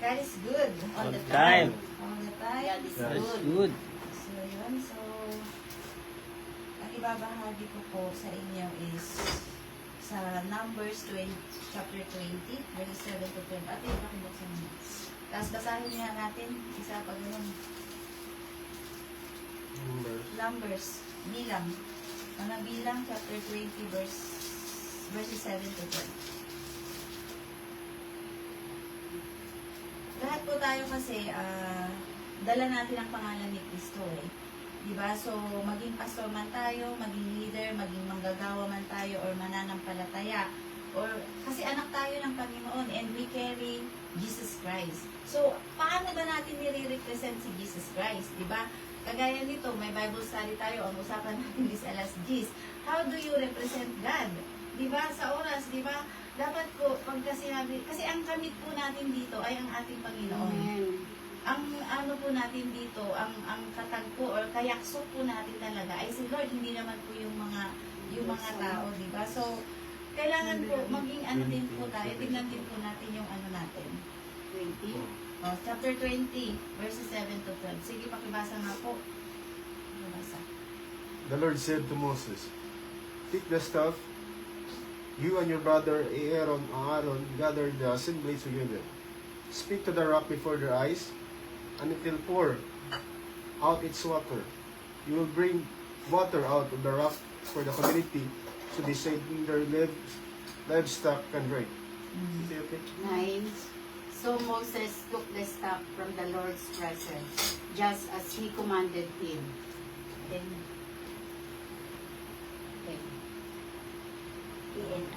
God is good. All the time. All the time. God is God is good. good. So, yun. So, ang ibabahagi ko po sa inyo is sa Numbers 20, chapter 20, verses 7 to 12. Ate, pakibuksan mo. Tapos basahin niya natin isa pa ganun. Numbers, bilang. Mga bilang, chapter 20, verses 7 to 12. Lahat po tayo kasi, dala natin ang pangalan ni Kristo eh. Diba? So, maging pastor man tayo, maging leader, maging manggagawa man tayo, or mananampalataya, or kasi anak tayo ng Panginoon and we carry Jesus Christ. So, paano ba natin nire-represent si Jesus Christ? Diba? Kagaya nito, may Bible study tayo, ang usapan natin is alas G's. How do you represent God? Diba? Sa oras, diba? Dapat po, pagka sinabi, kasi ang kamit po natin dito ay ang ating Panginoon. Amen. Ang ano po natin dito, ang katagpo or kayaksok po natin talaga ay si Lord, hindi naman po yung mga tao, di ba? So, kailangan po maging ano din po tayo, tignan din po natin yung ano natin. 20. Chapter 20, verses 7 to 12. Sige, pakibasa nga po. Pakibasa. The Lord said to Moses, "Take the staff, you and your brother Aaron gather the assembly together. Speak to the rock before their eyes, and it will pour out its water. You will bring water out of the rock for the community, so they say their livestock can drink." Is it okay? 9. So Moses took the staff from the Lord's presence, just as he commanded him. Then, Then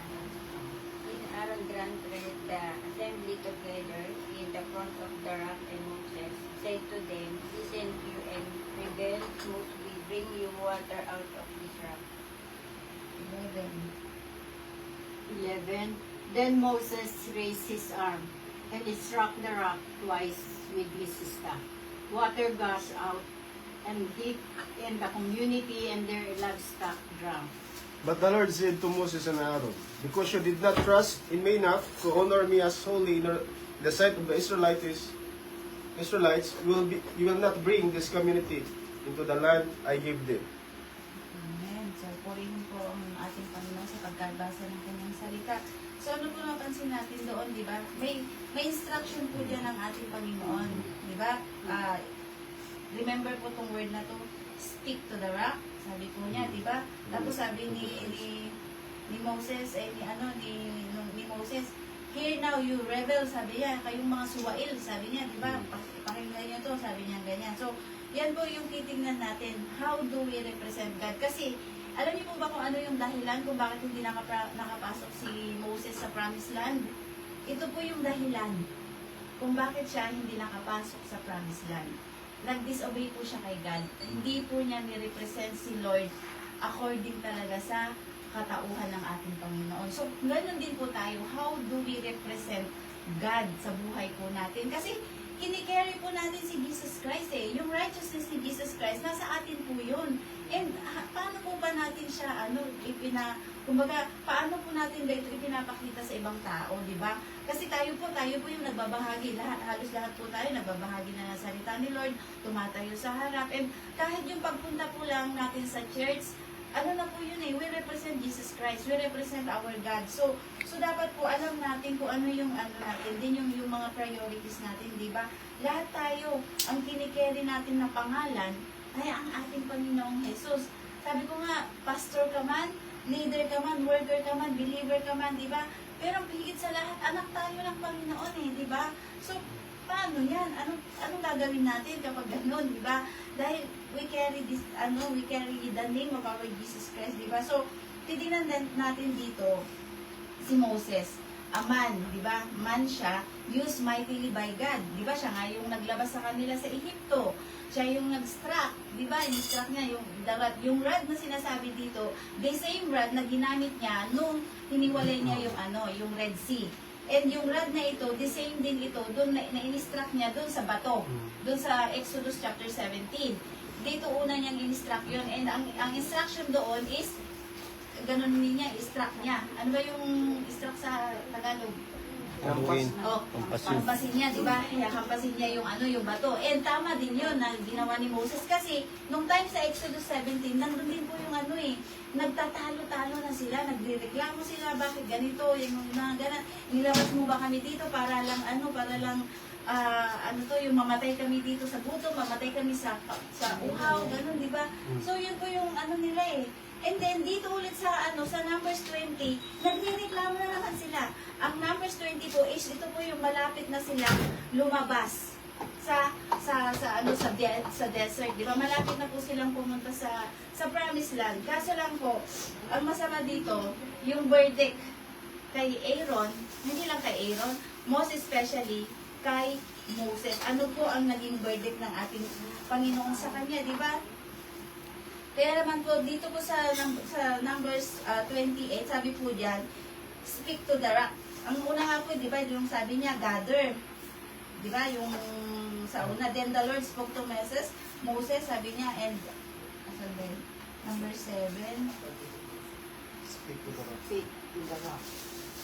Aaron gathered the assembly together in the front of the rock, and Moses said to them, "Listen, you and rebel, must we bring you water out of this rock?" 11. Then Moses raised his arm, and he struck the rock twice with his staff. Water gushed out, and the community and their livestock drank. But the Lord said to Moses and Aaron, "Because you did not trust in me enough to honor me as holy in the sight of the Israelites, you will not bring this community into the land I gave them." Amen. So, purihin po ang ating Panginoon sa pagkabasa ng kanyang salita. So, ano po napansin natin doon, di ba? May instruction po diyan ng ating Panginoon, di ba? Remember po tong word na to, stick to the rock. Sabi po niya, di ba? Tapos sabi ni Moses, ni Moses, "Here now you rebel," sabi niya, "kayong mga suwail," sabi niya, di ba? Pakinggan niyo to, sabi niya ganyan. So, yan po yung titingnan natin, how do we represent God? Kasi, alam niyo po ba kung ano yung dahilan kung bakit hindi nakapasok si Moses sa Promised Land? Ito po yung dahilan kung bakit siya hindi nakapasok sa Promised Land. Nag-disobey po siya kay God. Hindi po niya ni-represent si Lord according talaga sa katauhan ng ating Panginoon. So, ganun din po tayo. How do we represent God sa buhay po natin? Kasi, kinikerry po natin si Jesus Christ eh. Yung righteousness ni Jesus Christ, nasa atin po yun. And paano po ba natin siya, kumbaga, paano po natin ba ito ipinapakita sa ibang tao, di ba? Kasi tayo po yung nagbabahagi, halos lahat po tayo nagbabahagi na ng salita ni Lord, tumatayo sa harap, and kahit yung pagpunta po lang natin sa church, ano na po yun eh, we represent Jesus Christ, we represent our God. So dapat po alam natin kung ano yung natin, din yung mga priorities natin, di ba? Lahat tayo, ang kinikerry natin na pangalan, ay ang ating Panginoong Jesus. Sabi ko nga, pastor ka man, leader ka man, worker ka man, believer ka man, di ba? Pero higit sa lahat, anak tayo ng Panginoon eh, di ba? So, paano yan? Anong gagawin natin kapag gano'n, di ba? Dahil we carry the name of our Jesus Christ, di ba? So, titignan natin dito si Moses, a man, di ba? Man siya, used mightily by God. Di ba? Siya nga yung naglabas sa kanila sa Ehipto. Siya yung nag-struck, di ba? Yung-struck niya, yung rod na sinasabi dito, the same rod na ginamit niya nung hiniwalay niya yung Red Sea. And yung rod na ito, the same din ito, doon na-instruct niya doon sa bato, doon sa Exodus chapter 17. Dito una niyang in-struck yun. And ang instruction doon is, ganun din niya, i-struck niya. Ano ba yung struck sa Tagalog? Haluin. Oh, hampasin niya, di ba? Hampasin niya yung yung bato. And tama din yun na ginawa ni Moses kasi nung time sa Exodus 17, nandun din po yung nagtatalo-talo na sila, nagrereklamo sila, bakit ganito, yung mga ganan, nilabas mo ba kami dito para lang yung mamatay kami dito sa gutom, mamatay kami sa uhaw, ganun, di ba? So yun po yung nila eh. And then dito ulit sa sa Numbers 20, nagrereklamo na naman sila. Ang Numbers 20 po is ito po yung malapit na sila lumabas sa desert, di ba? Malapit na po silang pumunta sa Promised Land. Kaso lang po, ang masama dito, yung verdict kay Aaron, hindi lang kay Aaron, most especially kay Moses. Ano po ang naging verdict ng ating Panginoon sa kanya, di ba? Kaya naman po, dito po sa Numbers 28, sabi po diyan, speak to the rock. Ang una nga po, di ba, yung sabi niya, gather. Di ba, yung sa una. Then the Lord spoke to Moses, sabi niya, and, number 7. Speak to the rock. Speak to the rock.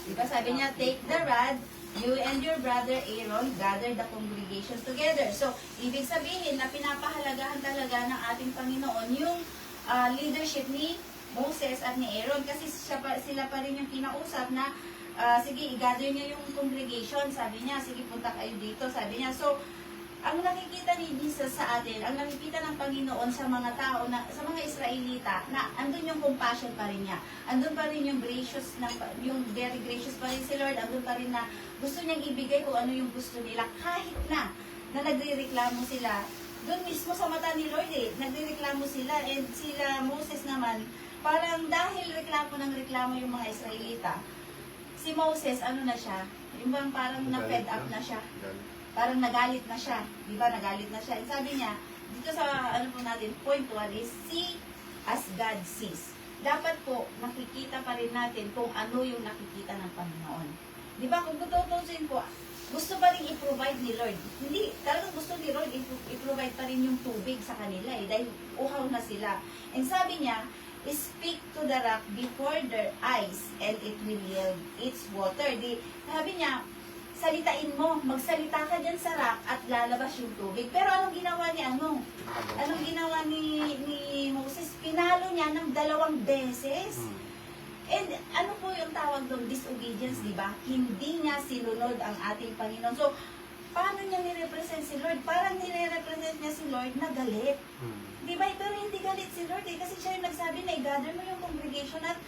Di ba, sabi niya, take the rod, you and your brother Aaron gather the congregation together. So, ibig sabihin na pinapahalagahan talaga ng ating Panginoon yung leadership ni Moses at ni Aaron kasi sila pa rin yung kinausap na sige, i-gather niya yung congregation. Sabi niya, sige, punta kayo dito. Sabi niya, so, ang nakikita ni Jesus sa atin, ang nakikita ng Panginoon sa mga tao, sa mga Israelita, na andun yung compassion pa rin niya. Andun pa rin yung gracious, yung very gracious pa rin si Lord. Andun pa rin na gusto niyang ibigay kung ano yung gusto nila. Kahit na nagrereklamo sila, doon mismo sa mata ni Lord nagrereklamo sila. And sila, Moses naman, parang dahil reklamo yung mga Israelita, si Moses, na siya? Yung bang parang na-fed up na siya. Parang nagalit na siya. Di ba? Nagalit na siya. And sabi niya, dito sa po natin, point 1 is, see as God sees. Dapat po, nakikita pa rin natin kung ano yung nakikita ng Panginoon. Di ba? Kung tututusin po, gusto pa rin i-provide ni Lord. Hindi, talagang gusto ni Lord i-provide pa rin yung tubig sa kanila dahil uhaw na sila. And sabi niya, speak to the rock before their eyes and it will yield its water. Sabi niya, salitain mo, magsalita ka dyan sa rock at lalabas yung tubig. Pero anong ginawa ni Anong ginawa ni Moses? Pinalo niya ng 2 beses. And ano po yung tawag doon? Disobedience, di ba? Hindi niya sinunod ang ating Panginoon. So, paano niya nirepresent si Lord? Parang nirepresent niya si Lord na galit. Di ba? Pero hindi galit si Lord kasi siya yung nagsabi na i-gather mo yung congregation at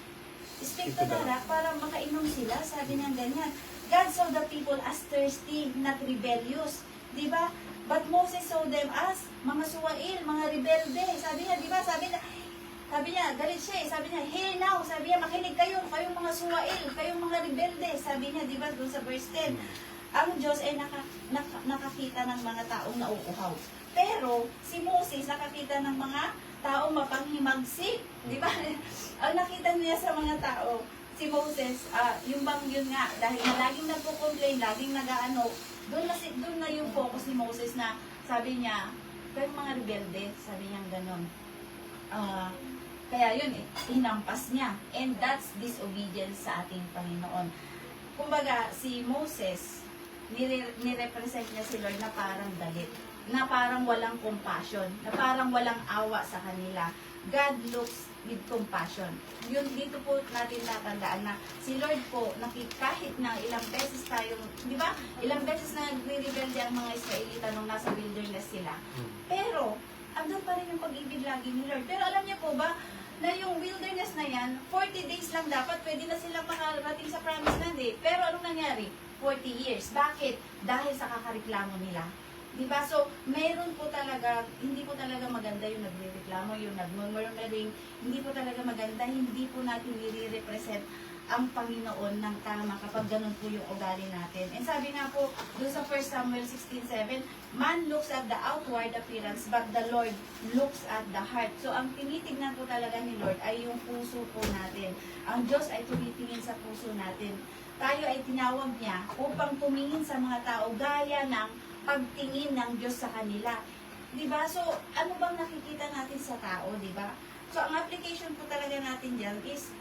speak to the rock para makainom sila. Sabi niya ganyan. God saw the people as thirsty, not rebellious. Di ba? But Moses saw them as mga suwail, mga rebelde. Sabi niya, di ba? Sabi niya, galit siya. Sabi niya, hear now. Sabi niya, makinig kayong mga suwail, kayong mga rebelde. Sabi niya, di ba? Doon sa verse 10. Ang Diyos ay nakakita ng mga taong nauuhaw. Pero, si Moses nakakita ng mga taong mapanghimagsik. Di ba? Ang nakita niya sa mga tao, si Moses, yun nga, dahil laging nagpo-complain, laging doon na yung focus ni Moses na sabi niya, kayong mga rebelde, sabi niya gano'n. Kaya yun hinampas niya. And that's disobedience sa ating Panginoon. Kumbaga, si Moses, nirepresent niya si Lord na parang galit, na parang walang compassion, na parang walang awa sa kanila. God looks with compassion. Yun, dito po natin natandaan na si Lord po, kahit na ilang beses tayong, di ba? Ilang beses na nagre-rebelde ang mga Israelita nung nasa wilderness sila. Pero, andun pa rin yung pag-ibig lagi ni Lord. Pero alam niyo po ba, na yung wilderness na yan, 40 days lang dapat, pwede na silang makarating sa promised land Pero anong nangyari? 40 years. Bakit? Dahil sa kakareklamo nila. Diba? So, meron po talaga, hindi po talaga maganda yung nagre-reklamo, yung nag-murmuring, hindi po talaga maganda, hindi po natin nire-represent ang Panginoon ng tama kapag ganun po yung ugali natin. And sabi nga po, doon sa 1 Samuel 16:7, man looks at the outward appearance, but the Lord looks at the heart. So, ang tinitignan po talaga ni Lord ay yung puso po natin. Ang Diyos ay tumitingin sa puso natin. Tayo ay tinawag niya upang tumingin sa mga tao gaya ng pagtingin ng Diyos sa kanila. Diba? So, ano bang nakikita natin sa tao, diba? So, ang application po talaga natin dyan is,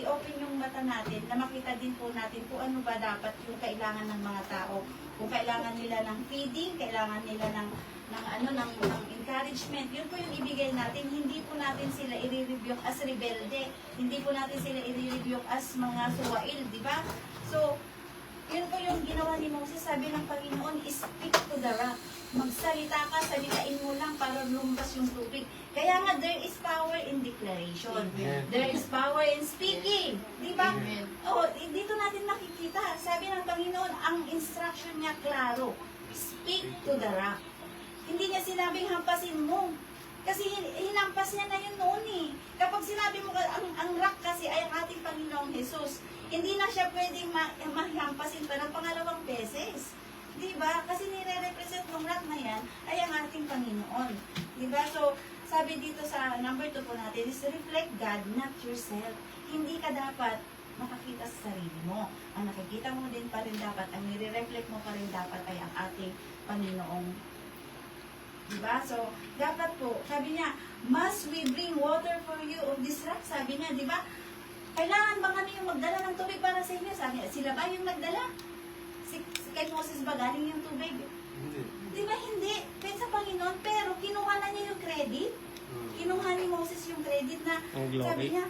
i-open yung mata natin na makita din po natin kung ano ba dapat yung kailangan ng mga tao. Kung kailangan nila ng feeding, kailangan nila ng encouragement, yun po yung ibigay natin. Hindi po natin sila i-rebuke as rebelde. Hindi po natin sila i-rebuke as mga suwail, di ba? So, yun po yung ginawa ni Moses. Sabi ng Panginoon, speak to the rock. Magsalita ka, salitain mo lang para lumabas yung tubig. Kaya nga, there is power in declaration. Amen. There is power in speaking. Di ba? Amen. Oh, dito natin nakikita. Sabi ng Panginoon, ang instruction niya klaro. Speak to the rock. Hindi niya sinabing hampasin mo. Kasi hinampas niya na yun noon eh. Kapag sinabi mo, ang rock kasi ay ang ating Panginoong Jesus. Hindi na siya pwedeng mahampasin pa ng pangalawang beses. Diba? Kasi nire-represent ng rock na yan ay ang ating Panginoon. Diba? So, sabi dito sa number 2 po natin is reflect God, not yourself. Hindi ka dapat makakita sa sarili mo. Ang nakikita mo din pa rin dapat, ang nire-reflect mo pa rin dapat ay ang ating Panginoong. Diba? So, dapat po, sabi niya, must we bring water for you of this rock? Sabi niya, diba? Kailangan ba kami yung magdala ng tubig para sa inyo? Sabi niya, sila ba yung nagdala? Kay Moses ba galing yung tubig? Hindi. Diba hindi? Kaya sa Panginoon, pero kinuha na niya yung credit. Kinuha ni Moses yung credit na, Ang glory. sabi niya,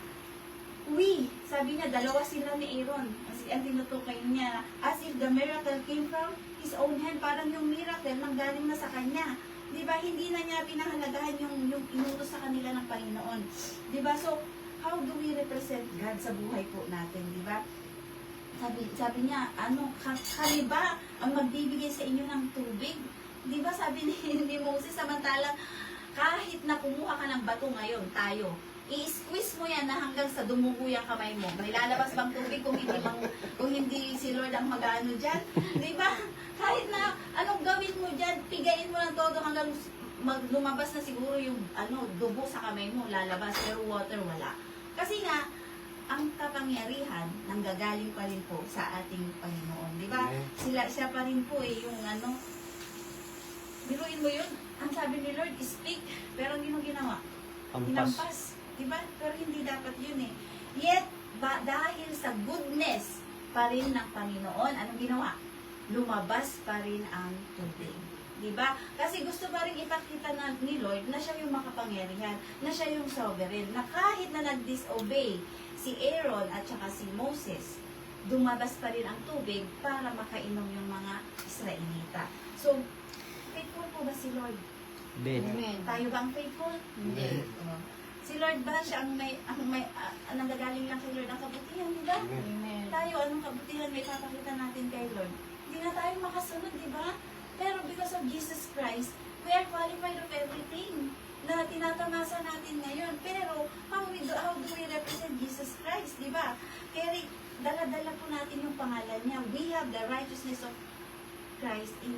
sabi niya, dalawa sila ni Aaron. Kasi ang tinutukoy niya, as if the miracle came from his own hand, parang yung miracle nanggaling na sa kanya. Diba? Hindi na niya pinahalagahan yung inutos sa kanila ng Panginoon. Diba? So, how do we represent God sa buhay po natin? Diba? Sabi niya, kami ba ang magbibigay sa inyo ng tubig? Di ba sabi ni Moses, samantalang kahit na kumuha ka ng bato ngayon, tayo, i-squeeze mo yan na hanggang sa dumugo yung kamay mo. May lalabas bang tubig kung hindi si Lord ang mag-ano dyan? Di ba? Kahit na anong gawin mo dyan, pigain mo ng todo hanggang lumabas na siguro yung dugo sa kamay mo, lalabas, pero water wala. Kasi nga, ang kapangyarihan nanggagaling pa rin po sa ating Panginoon. Di ba? Siya pa rin po yung biruin mo yun. Ang sabi ni Lord, speak. Pero hindi mo ginawa. Hinampas. Di ba? Pero hindi dapat yun eh. Yet, dahil sa goodness pa rin ng Panginoon, anong ginawa? Lumabas pa rin ang tubig. Diba? Kasi gusto pa rin ipakita ni Lord na siya yung makapangyarihan, na siya yung sovereign, na kahit na nag-disobey si Aaron at saka si Moses, dumabas pa rin ang tubig para makainom yung mga Israelita. So, faithful po ba si Lord? Amen. Tayo ba ang faithful? Hindi. Si Lord ba siya ang nanggagaling lang kay Lord ang kabutihan, di ba? Amen. Tayo, anong kabutihan may papakita natin kay Lord? Hindi na tayo makasunod, di ba? Pero because of Jesus Christ, we are qualified of everything na tinatamasa natin ngayon. Pero, how do we represent Jesus Christ, di ba? Kaya dala-dala po natin yung pangalan niya. We have the righteousness of Christ in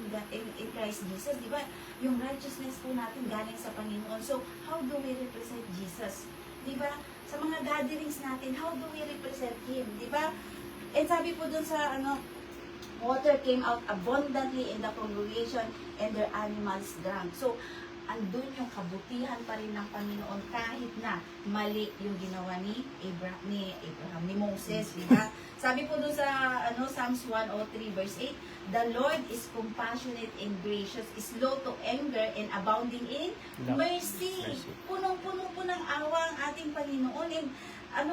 Christ Jesus, di ba? Yung righteousness po natin galing sa Panginoon. So, how do we represent Jesus? Di ba? Sa mga gatherings natin, how do we represent Him? Di ba? And sabi po dun sa water came out abundantly in the congregation and their animals drank. So, andun yung kabutihan pa rin ng Panginoon kahit na mali yung ginawa ni Abraham, ni Moses, di ba? Sabi po doon sa Psalms 103 verse 8, the Lord is compassionate and gracious, slow to anger and abounding in mercy. Punong-puno po ng awa ang ating Panginoon. And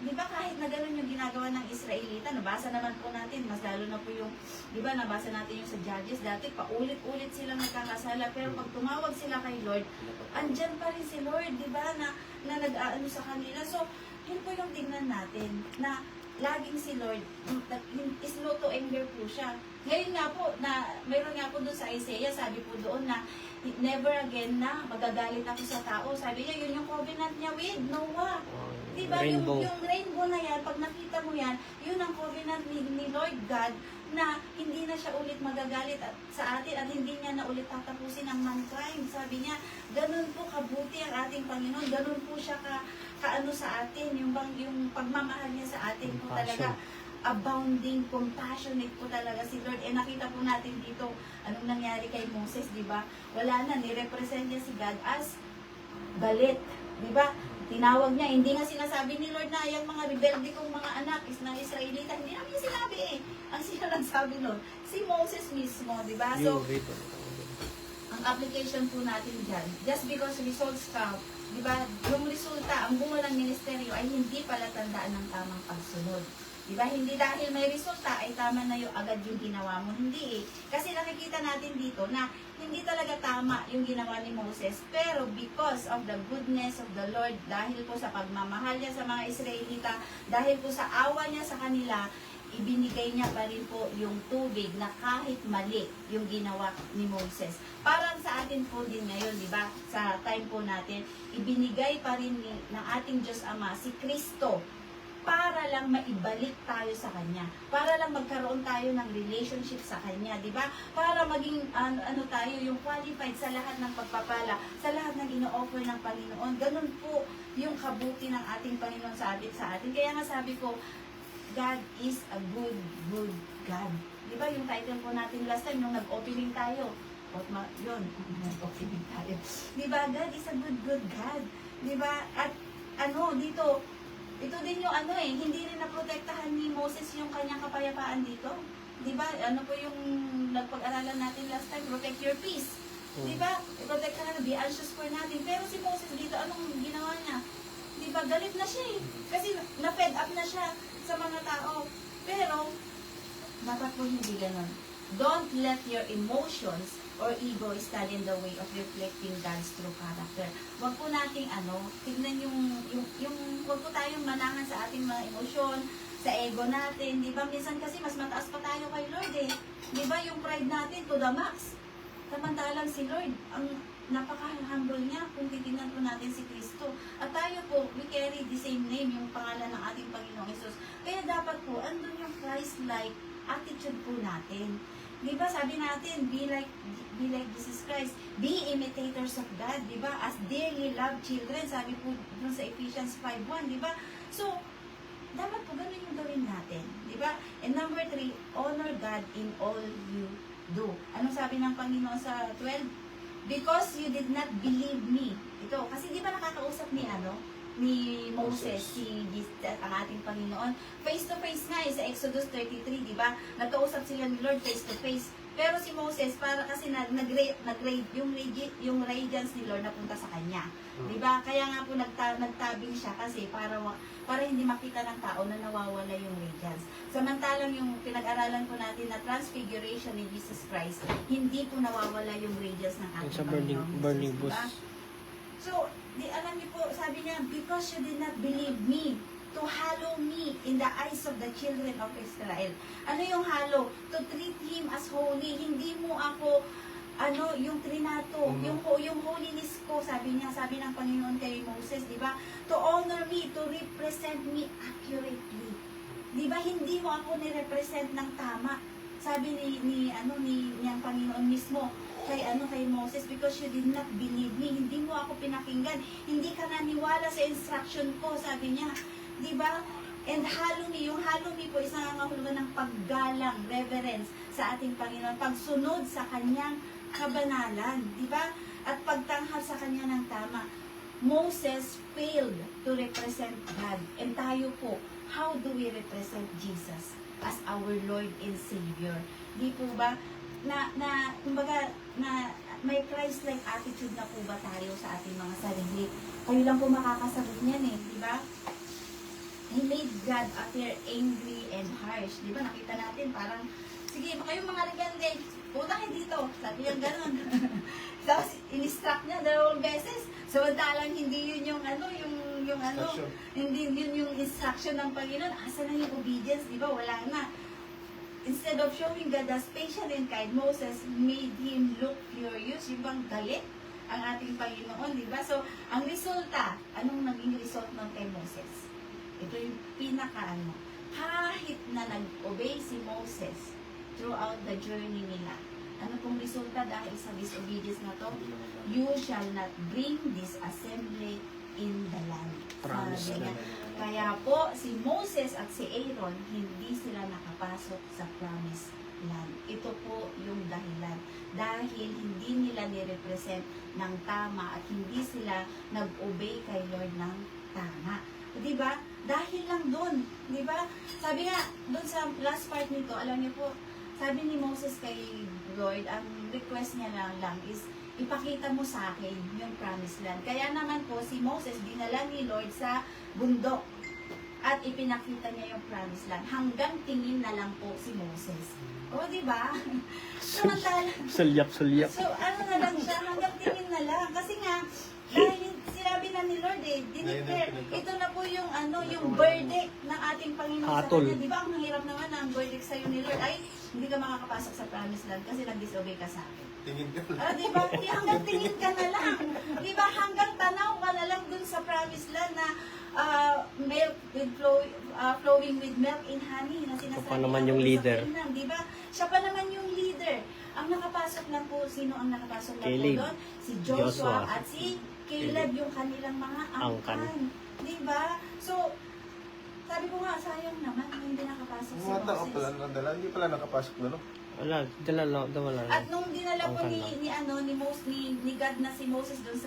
di ba kahit na gano'n yung ginagawa ng Israelita, nabasa naman po natin, mas lalo na po yung, di ba nabasa natin yung sa Judges, dati paulit-ulit silang nagkakasala, pero pag tumawag sila kay Lord, andyan pa rin si Lord, di ba, na nag-aano sa kanila. So, yun po yung tingnan natin, na laging si Lord, slow to anger po siya. Ngayon nga po, mayroon nga po doon sa Isaiah, sabi po doon na, never again na magagalit ako sa tao. Sabi niya, yun yung covenant niya with Noah. Diba? Rainbow. Yung rainbow na yan, pag nakita mo yan, yun ang covenant ni Lord God na hindi na siya ulit magagalit sa atin at hindi niya na ulit tatapusin ang mankind. Sabi niya, ganun po kabuti ang ating Panginoon, ganun po siya kaano sa atin, yung pagmamahal niya sa atin po talaga. Abounding, compassionate po talaga si Lord. Eh nakita po natin dito, anong nangyari kay Moses, di ba? Wala na, nirepresent niya si God as galit. Di ba? Tinawag niya, hindi nga sinasabi ni Lord na yung mga rebelde kong mga anak is ng Israelita. Hindi namin sinabi eh. Ang sino nagsabi nun? Si Moses mismo, di ba? So, ang application po natin dyan, just because results count, di ba, yung resulta, ang bunga ng ministeryo ay hindi pala tandaan ng tamang pagsunod. Di ba, hindi dahil may resulta ay tama na yung agad yung ginawa mo. Hindi eh. Kasi nakikita natin dito na hindi talaga tama yung ginawa ni Moses. Pero because of the goodness of the Lord, dahil po sa pagmamahal niya sa mga Israelita, dahil po sa awa niya sa kanila, ibinigay niya pa rin po yung tubig na kahit mali yung ginawa ni Moses. Parang sa atin po din ngayon, di ba? Sa time po natin, ibinigay pa rin ng ating Diyos Ama si Kristo para lang maibalik tayo sa Kanya. Para lang magkaroon tayo ng relationship sa Kanya, di ba? Para maging ano tayo, yung qualified sa lahat ng pagpapala, sa lahat ng ino-offer ng Panginoon. Ganun po yung kabuti ng ating Panginoon sa atin. Kaya nga sabi ko, God is a good, good God. Di ba yung title po natin last time, nung nag-opening tayo, yun, nag-opening tayo. Di ba, God is a good, good God. Di ba? At ano, dito, ito din yung ano eh, hindi rin naprotektahan ni Moses yung kanyang kapayapaan dito. Di ba? Ano po yung nagpag-aralan natin last time, protect your peace. Di ba? I-protektahan na, be anxious for nothing. Pero si Moses dito, anong ginawa niya? Di ba? Galit na siya eh. Kasi na-fed up na siya sa mga tao. Pero, dapat po hindi ganun. Don't let your emotions or ego stand in the way of reflecting God's true character. Huwag po nating tignan yung huwag po tayong manangan sa ating mga emosyon, sa ego natin. Di ba? Minsan kasi mas mataas pa tayo kay Lord eh. Di ba? Yung pride natin to the max. Samantalang si Lord, ang napaka-humble niya kung titingnan po natin si Kristo. At tayo po, we carry the same name, yung pangalan ng ating Panginoong Hesus. Kaya dapat po, andun yung Christ-like attitude po natin. Di ba, sabi natin, be like Jesus Christ. Be imitators of God, di ba? As dearly loved children, sabi po dun sa Ephesians 5:1, di ba? So, dapat po ganun yung gawin natin, di ba? And number 3, honor God in all you do. Anong sabi ng Panginoon sa 12? Because you did not believe me. Ito, kasi di ba nakakausap ni Moses, ang ating Panginoon. Face to face nga sa Exodus 33, di ba? Nagkausap sila ni Lord face to face. Pero si Moses, para kasi yung radiance ni Lord napunta sa kanya. Di ba? Kaya nga po nagtabing siya kasi para hindi makita ng tao na nawawala yung radiance. Samantalang yung pinag-aralan po natin na transfiguration ni Jesus Christ, hindi po nawawala yung radiance ng ating Sa Panginoon. burning bush. Diba? So, alam niyo po, sabi niya, because you did not believe me, to hallow me in the eyes of the children of Israel. Ano yung hallow? To treat him as holy. Hindi mo ako, yung trinato, yung holiness ko, sabi ng Panginoon kay Moses, di ba? To honor me, to represent me accurately. Di ba, hindi mo ako ni-represent ng tama. Sabi niyang Panginoon mismo, kay Moses, because you did not believe me, hindi mo ako pinakinggan, hindi ka naniwala sa instruction ko, sabi niya. Diba? And hallow me, yung hallow me po, isang nangangahulugan ng paggalang, reverence sa ating Panginoon, pagsunod sa kanyang kabanalan, diba? At pagtanghal sa kanya ng tama. Moses failed to represent God. And tayo po, how do we represent Jesus as our Lord and Savior? Di po ba? Kumbaga, may Christ-like attitude na po ba tayo sa ating mga sarili? Kayo lang po makakasagot niyan eh, di ba? He made God appear angry and harsh. Di ba? Nakita natin parang, sige, kayong mga rebelde, punta kayo dito. Sabi niya gano'n. Tapos, in-instruct niya 2 beses. Samantalang hindi yun hindi yun yung instruction ng Panginoon. Asa na yung obedience? Di ba? Wala na. Instead of showing God as patient and kind, Moses made him look furious. Yung bang galit ang ating Panginoon, di ba? So, ang resulta, anong naging result ng kay Moses? Ito yung kahit na nag-obey si Moses throughout the journey nila, ano pong resulta dahil sa disobedience na to? You shall not bring this assembly in the land. Promised land. Kaya po, si Moses at si Aaron, hindi sila nakapasok sa promised land. Ito po yung dahilan. Dahil hindi nila nirepresent ng tama at hindi sila nag-obey kay Lord ng tama. Di ba? Dahil lang doon, di ba? Sabi nga, doon sa last part nito, alam niyo po, sabi ni Moses kay Lord, ang request niya lang is, ipakita mo sa akin yung promised land. Kaya naman po, si Moses, dinala ni Lord sa bundok. At ipinakita niya yung promised land. Hanggang tingin na lang po si Moses. O, di ba? Samantala, Sulyap. so, ano na lang siya, hanggang tingin na lang. Kasi nga, dahil sinabi na ni Lord dineclare, ito na po yung yung verdict ng ating Panginoon sa Hatol. kanya. Di ba, ang hirap naman na ang verdict sa'yo ni Lord, ay, hindi ka makakapasok sa promised land kasi nag-disobey ka sa akin. Tingin ka lang. Di ba? Hanggang tingin ka na lang. Di ba? Hanggang tanaw ka na lang dun sa promised land na milk with flowing with milk and honey na sinasabi. Siya pa naman natin yung sa leader. Canaan, di ba? Siya pa naman yung leader. Ang nakapasok lang po, sino ang nakapasok lang po Caleb. doon? Si Joshua Joshua. at si Caleb, yung kanilang mga angkan. Angkan. Di ba? So, sabi ko nga, sayang naman, hindi nakapasok si Mga tao Moses. pala nadala, hindi pala nakapasok na, no? Wala, dala At nung dinala po Angkan ni God na si Moses doon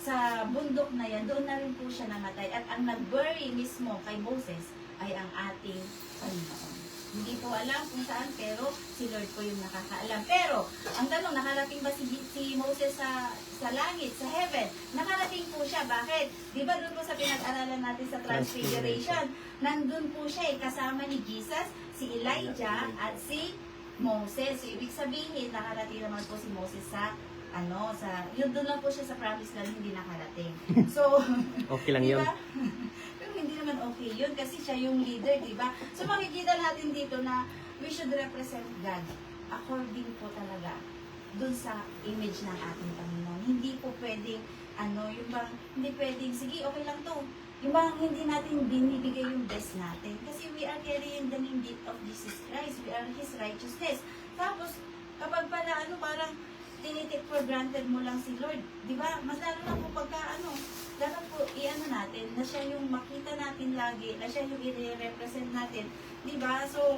sa bundok na yan, doon na rin po siya namatay. At ang nag-bury mismo kay Moses ay ang ating Panginoon. Hindi po alam kung saan, pero si Lord po yung nakakaalam. Pero, ang tanong, nakarating ba si Moses sa langit, sa heaven? Nakarating po siya. Bakit? Di ba doon po sa pinag-aralan natin sa Transfiguration, nandun po siya kasama ni Jesus, si Elijah, at si Moses. So, ibig sabihin, nakarating naman po si Moses yun doon lang po siya sa promised land, hindi nakarating. So, Okay lang yun. diba? Pero hindi naman okay yun kasi siya yung leader, di ba? So, makikita natin dito na we should represent God according po talaga doon sa image ng ating Panginoon. Hindi po pwedeng, hindi pwedeng, sige, okay lang to. Yung bang hindi natin binibigay yung best natin. Kasi we are carrying the name of Jesus Christ. We are His righteousness. Tapos, kapag pala, parang tinitik for granted mo lang si Lord. Di ba? Mas lalo na po pagka, dapat po, natin, na siya yung makita natin lagi, na siya yung i-represent natin. Di ba? So,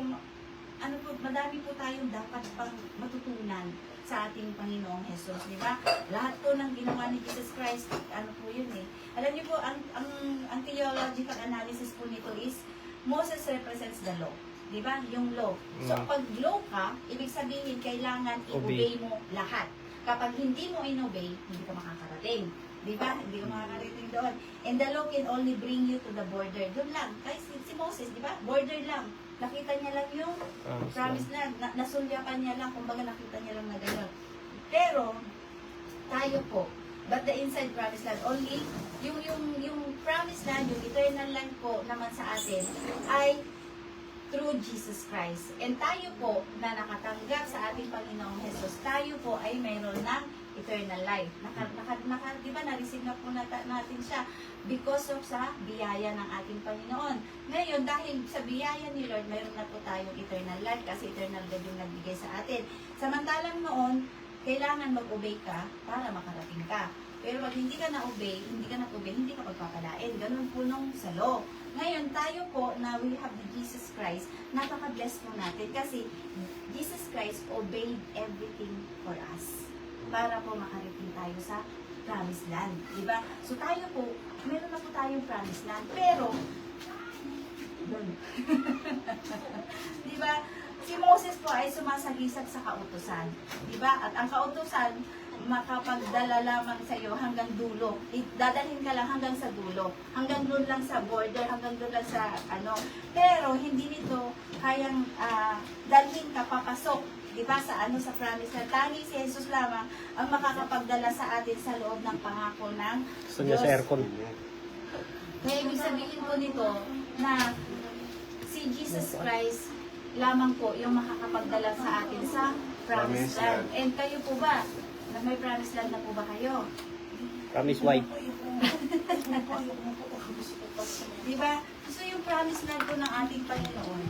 madami po tayong dapat pang matutunan sa ating Panginoong Jesus, di ba? Lahat po ng ginawa ni Jesus Christ, po yun eh. Alam niyo po, ang theological analysis po nito is, Moses represents the law. Di ba? Yung law. So, pag law ka, ibig sabihin, kailangan i-obey mo lahat. Kapag hindi mo in-obey, hindi ka makakarating. Di ba? Hindi ka makakarating doon. And the law can only bring you to the border. Doon lang. Kaya si Moses, di ba? Border lang. Nakita niya lang yung promised land. Nasulyapan niya lang. Kumbaga nakita niya lang na gano'n. Pero, tayo po, but the inside promised land, only yung promised land, yung eternal land po naman sa atin, ay through Jesus Christ. And tayo po, na nakatanggap sa ating Panginoong Jesus, tayo po ay mayroon ng eternal life. Di ba, na-receive na po natin siya because of sa biyaya ng ating Panginoon. Ngayon, dahil sa biyaya ni Lord, mayroon na po tayong eternal life kasi eternal God yung nagbigay sa atin. Samantalang noon, kailangan mag-obey ka para makarating ka. Pero pag hindi ka na-obey, hindi ka pagpapalain. Ganun po nung sa law. Ngayon, tayo po na we have the Jesus Christ, napaka-bless po natin kasi Jesus Christ obeyed everything for us para po makarating tayo sa promised land. Diba? So tayo po, meron na po tayong promised land. Pero, diba, si Moses po ay sumasagisag sa kautusan. Diba? At ang kautusan, makapagdala lamang sa iyo hanggang dulo. Dadalhin ka lang hanggang sa dulo. Hanggang doon lang sa border, hanggang doon lang sa Pero hindi nito kayang dalhin ka papasok, 'di ba, sa sa promise na tanging si Jesus lamang ang makakapagdala sa atin sa loob ng pangako ng Gusto niya sa aircon. Kaya ibig sabihin po nito na si Jesus Christ lamang po yung makakapagdala sa atin sa promised land. And kayo po ba? Na may promised land na po ba kayo? Promise wife. Diba? So yung promised land po ng ating Panginoon,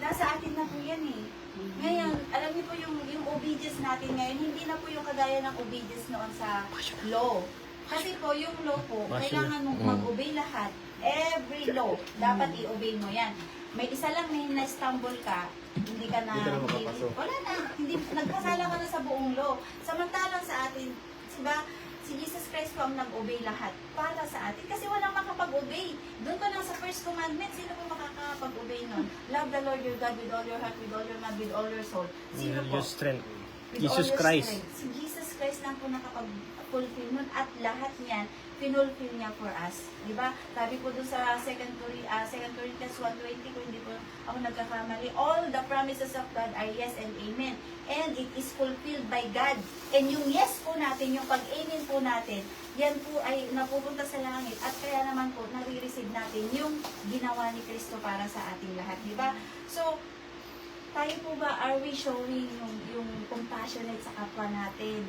nasa atin na po yan eh. Ngayon, alam niyo po yung obedience natin ngayon, hindi na po yung kagaya ng obedience noon sa law. Kasi po, yung law po, kailangan mong mag-obey lahat. Every law, dapat i-obey mo yan. May isa lang na na-stumble ka, hindi ka na, wala na, hindi, nagkasala ka na sa buong law. Samantalang sa atin, diba, Si Jesus Christ po ang nag-obey lahat para sa atin. Kasi walang makapag-obey. Doon pa lang sa first commandment, sino po makakapag-obey nun? Love the Lord your God with all your heart, with all your mind, with all your soul. Sino po? Your strength. With Jesus all your Christ. strength. Si Jesus Christ lang po nakapag-fulfill nun at lahat niyan, pinulfill niya for us. Diba? Sabi po doon sa 2 Corinthians 1:20, kung hindi po ako nagkakamali, all the promises of God are yes and amen. And it is fulfilled by God. And yung yes po natin, yung pag-amen po natin, yan po ay napupunta sa langit. At kaya naman po, nare-receive natin yung ginawa ni Kristo para sa ating lahat. Diba? So, tayo po ba, are we showing yung compassionate sa kapwa natin?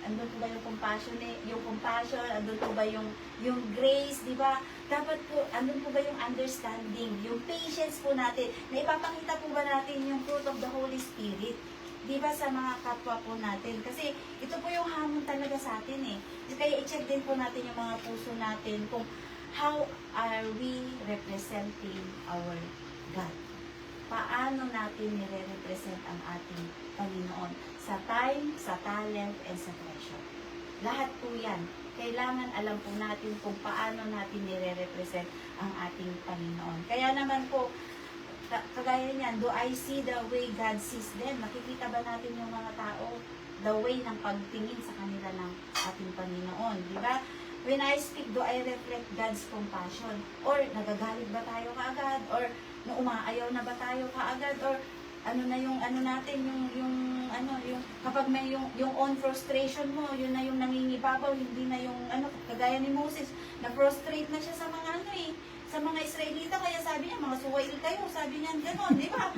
Andun po ba yung compassionate, yung compassion? Andun po ba yung grace, di ba? Dapat po, andun po ba yung understanding, yung patience po natin? Na ipapakita po ba natin yung fruit of the Holy Spirit? Di ba sa mga kapwa po natin? Kasi ito po yung hamon talaga sa atin eh. Kaya i-check din po natin yung mga puso natin kung how are we representing our God? Paano natin nire-represent ang ating Panginoon sa time, sa talent, and sa treasure. Lahat po yan. Kailangan alam po natin kung paano natin nire-represent ang ating Panginoon. Kaya naman po, kagaya niyan, do I see the way God sees them? Nakikita ba natin yung mga tao? The way ng pagtingin sa kanila ng ating Panginoon. Di ba? When I speak, do I reflect God's compassion? Or nagagalit ba tayo kaagad? Or na umaayaw na ba tayo kaagad? Or ano na yung ano natin, yung kapag may yung own frustration mo, yun na yung nangingibabaw, hindi na yung kagaya ni Moses, na-frustrate na siya sa mga sa mga Israelita, kaya sabi niya, mga suwail kayo, sabi niya gano'n, di ba?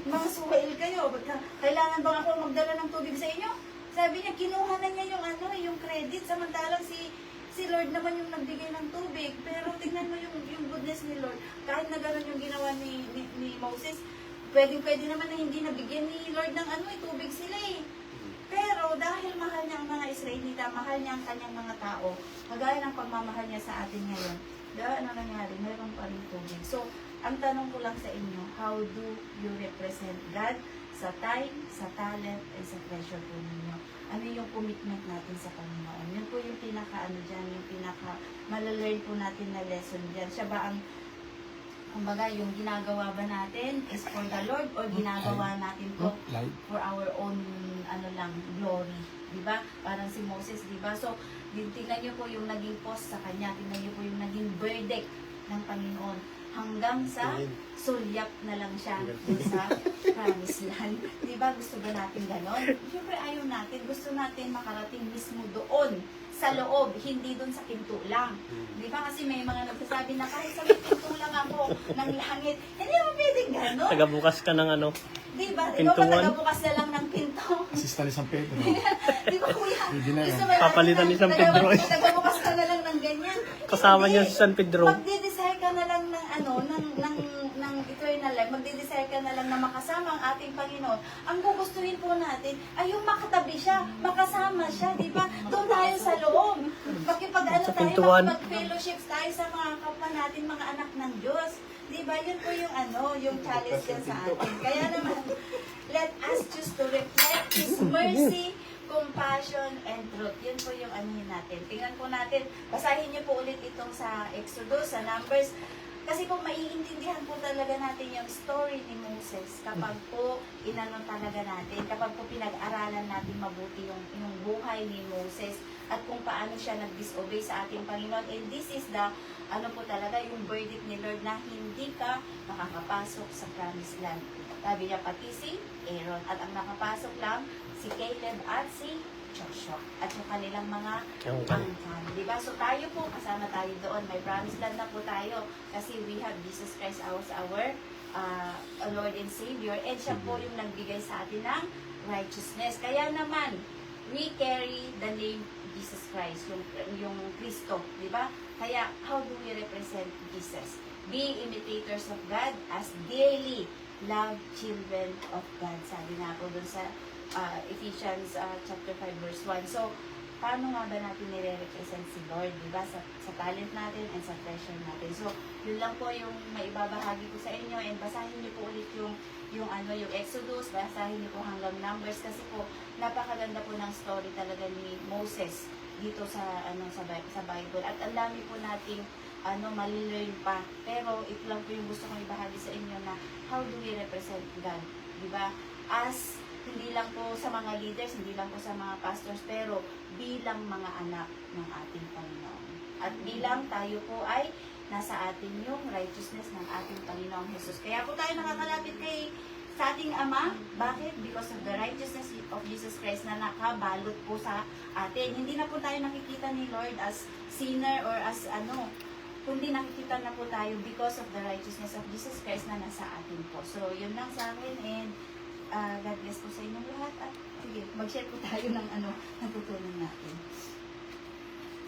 Mga suwail kayo, kailangan bang ako magdala ng tubig sa inyo? Sabi niya, kinuha na niya yung credit, samantalang si Lord naman yung nagbigay ng tubig. Pero tingnan mo yung goodness ni Lord. Kahit na gano'n yung ginawa ni Moses, pwede naman na hindi nabigyan ni Lord ng tubig sila eh. Pero dahil mahal niya ang mga Israelita, mahal niya ang kanyang mga tao, kagaya ng pagmamahal niya sa atin ngayon, ano nangyari? Mayroon pa rin tubig. So, ang tanong ko lang sa inyo, how do you represent God sa time, sa talent, and sa treasure po ninyo? Ano yung commitment natin sa Panginoon? Yun po yung yung malalearn po natin na lesson dyan. Siya ba ang, kumbaga, yung ginagawa ba natin is for the Lord or ginagawa natin to for our own, glory? Diba? Parang si Moses, diba? So, tingnan niyo po yung naging post sa kanya, tingnan niyo po yung naging verdict ng Panginoon. Hanggang sa sulyap na lang siya dun sa promised land. Diba? Gusto ba natin ganon? Siyempre ayaw natin. Gusto natin makarating mismo doon sa loob, hindi doon sa pinto lang. Diba? Kasi may mga nagsasabi na kahit sa pinto lang ako ng langit, hindi mo pwedeng ganon. Tagabukas ka ng Diba? Ikaw ba Pintuan? tagabukas na lang ng pinto? Asista ni San Pedro. Di ba kuya? Hindi na Gusto yan. mo natin Papalitan ni San Pedro eh. Tagabukas ka na lang ng ganyan. Kasama Hindi. niya si San Pedro. Magde-desire ka na lang ng ng eternal life. Magde-desire ka na lang na makasama ang ating Panginoon. Ang gugustuhin po natin ay yung makatabi siya, makasama siya, di ba? Doon tayo sa loob. Sa pintuan. Makipag-fellowships tayo sa mga kapwa natin, mga anak ng Diyos. Di ba? Yun po yung yung challenge yan sa atin. Kaya naman, let us choose to reflect His mercy, compassion, and truth. Yun po yung natin. Tingnan po natin, basahin niyo po ulit itong sa Exodus, sa Numbers. Kasi po maiintindihan po talaga natin yung story ni Moses kapag po inano talaga natin, kapag po pinag-aralan natin mabuti yung buhay ni Moses at kung paano siya nag-disobey sa ating Panginoon. And this is the, po talaga, yung verdict ni Lord na hindi ka makakapasok sa promised land. Sabi niya pati si Aaron at ang nakapasok lang si Caleb at si Joshua at yung kanilang mga angkan. Diba? So tayo po, kasama tayo doon. May promised land na po tayo kasi we have Jesus Christ as our Lord and Savior and siya po yung nagbigay sa atin ng righteousness. Kaya naman, we carry the name Jesus Christ, yung Kristo. Diba? Kaya, how do we represent Jesus? Be imitators of God as dearly loved children of God. Sabi nga po doon sa Ephesians chapter 5 verse 1. So, paano nga ba natin nire-represent si Lord, diba? Sa talent natin and sa treasure natin. So, yun lang po yung maibabahagi ko sa inyo and basahin niyo po ulit yung Exodus, basahin niyo po hanggang Numbers kasi po napakaganda po ng story talaga ni Moses dito sa sa Bible. At ang dami po nating malilearn pa. Pero ito lang po yung gusto kong ibahagi sa inyo na how do we represent God, di ba? As hindi lang po sa mga leaders, hindi lang po sa mga pastors, pero bilang mga anak ng ating Panginoon. At bilang tayo po ay nasa atin yung righteousness ng ating Panginoong Jesus. Kaya po tayo nakakalapit sa ating Ama. Bakit? Because of the righteousness of Jesus Christ na nakabalot po sa atin. Hindi na po tayo nakikita ni Lord as sinner or as kundi nakikita na po tayo because of the righteousness of Jesus Christ na nasa atin po. So, yun lang sa akin, and God bless po sa inyong lahat. At sige, mag-share po tayo ng natutunan natin.